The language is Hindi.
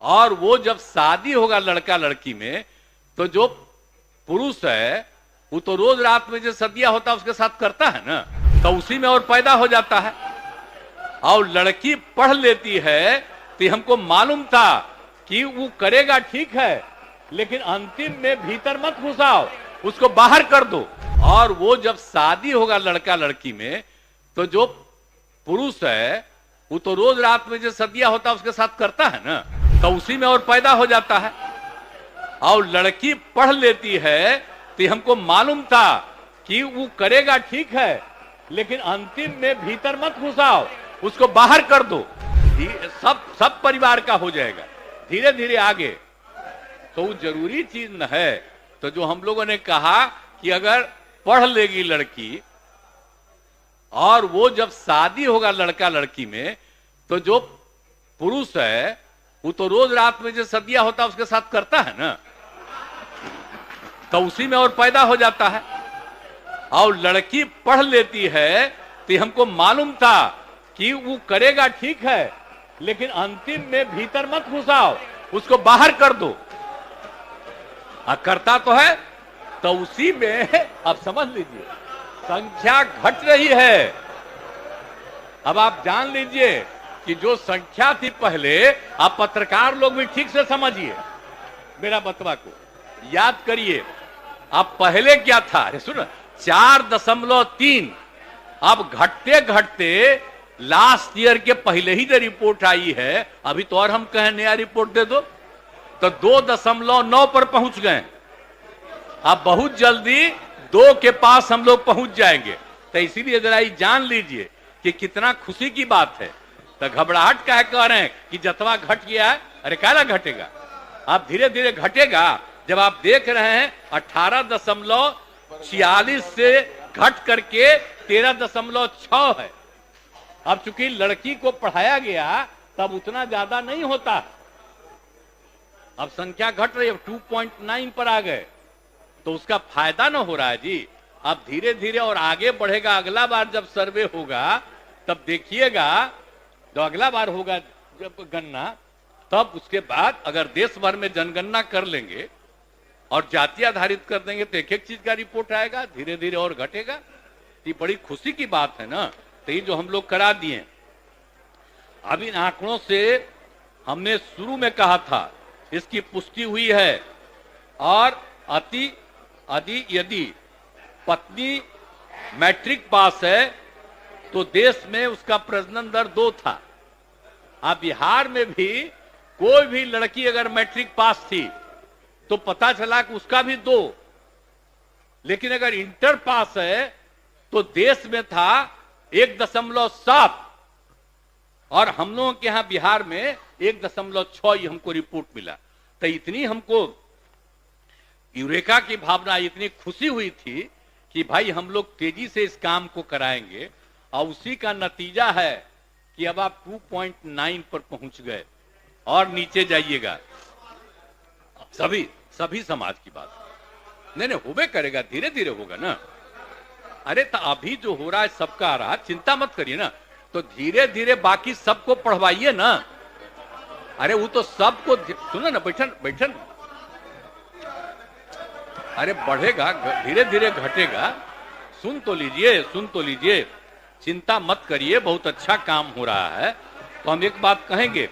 और वो जब शादी होगा लड़का लड़की में, तो जो पुरुष है वो तो रोज रात में जो सदिया होता है उसके साथ करता है ना, तो उसी में और पैदा हो जाता है। और लड़की पढ़ लेती है तो हमको मालूम था कि वो करेगा ठीक है, लेकिन अंतिम में भीतर मत घुसाओ, उसको बाहर कर दो। और वो जब शादी होगा लड़का लड़की में, तो जो पुरुष है वो तो रोज रात में जो सदिया होता है उसके साथ करता है ना, तो उसी में और पैदा हो जाता है। और लड़की पढ़ लेती है तो हमको मालूम था कि वो करेगा ठीक है, लेकिन अंतिम में भीतर मत घुसाओ, उसको बाहर कर दो। सब परिवार का हो जाएगा धीरे धीरे आगे। तो वो जरूरी चीज न है। तो जो हम लोगों ने कहा कि अगर पढ़ लेगी लड़की और वो जब शादी होगा लड़का लड़की में, तो जो पुरुष है वो तो रोज रात में जो सदिया होता है उसके साथ करता है ना, तो उसी में और पैदा हो जाता है। और लड़की पढ़ लेती है तो हमको मालूम था कि वो करेगा ठीक है, लेकिन अंतिम में भीतर मत घुसाओ, उसको बाहर कर दो। करता तो है, तो उसी में अब समझ लीजिए संख्या घट रही है। अब आप जान लीजिए कि जो संख्या थी पहले, आप पत्रकार लोग भी ठीक से समझिए मेरा बतवा को, याद करिए। अब पहले क्या था, अरे सुनो, 4.3। अब घटते घटते लास्ट ईयर के पहले ही जो रिपोर्ट आई है, अभी तो और हम कहें नया रिपोर्ट दे दो, तो 2.9 पर पहुंच गए। अब बहुत जल्दी 2 के पास हम लोग पहुंच जाएंगे। तो इसीलिए जरा जान लीजिए कि कितना खुशी की बात है। तो घबराहट क्या कह रहे हैं कि जतवा घट गया है, अरे क्या घटेगा, अब धीरे धीरे घटेगा। जब आप देख रहे हैं 18.46 से घट करके 13.6 है। अब चूंकि लड़की को पढ़ाया गया तब उतना ज्यादा नहीं होता, अब संख्या घट रही है, 2.9 पर आ गए, तो उसका फायदा ना हो रहा है जी। अब धीरे धीरे और आगे बढ़ेगा। अगला बार जब सर्वे होगा तब देखिएगा, जो अगला बार होगा जब गणना, तब उसके बाद अगर देश भर में जनगणना कर लेंगे और जाति आधारित कर देंगे तो एक एक चीज का रिपोर्ट आएगा, धीरे धीरे और घटेगा। ये बड़ी खुशी की बात है ना। तो ये जो हम लोग करा दिए, अब इन आंकड़ों से हमने शुरू में कहा था, इसकी पुष्टि हुई है। और यदि पत्नी मैट्रिक पास है तो देश में उसका प्रजनन दर 2 था। अब बिहार में भी कोई भी लड़की अगर मैट्रिक पास थी तो पता चला कि उसका भी 2, लेकिन अगर इंटर पास है तो देश में था 1.7, और हम लोगों के यहां बिहार में 1.6 हमको रिपोर्ट मिला। तो इतनी हमको यूरेका की भावना, इतनी खुशी हुई थी कि भाई हम लोग तेजी से इस काम को कराएंगे। और उसी का नतीजा है कि अब आप 2.9 पर पहुंच गए और नीचे जाइएगा। सभी समाज की बात नहीं होबे करेगा, धीरे धीरे होगा ना। अरे तो अभी जो हो रहा है सबका आ रहा, चिंता मत करिए ना। तो धीरे धीरे बाकी सबको पढ़वाइए ना। अरे वो तो सबको सुनो ना, बैठन अरे बढ़ेगा, धीरे धीरे घटेगा। सुन तो लीजिए, चिंता मत करिए, बहुत अच्छा काम हो रहा है। तो हम एक बात कहेंगे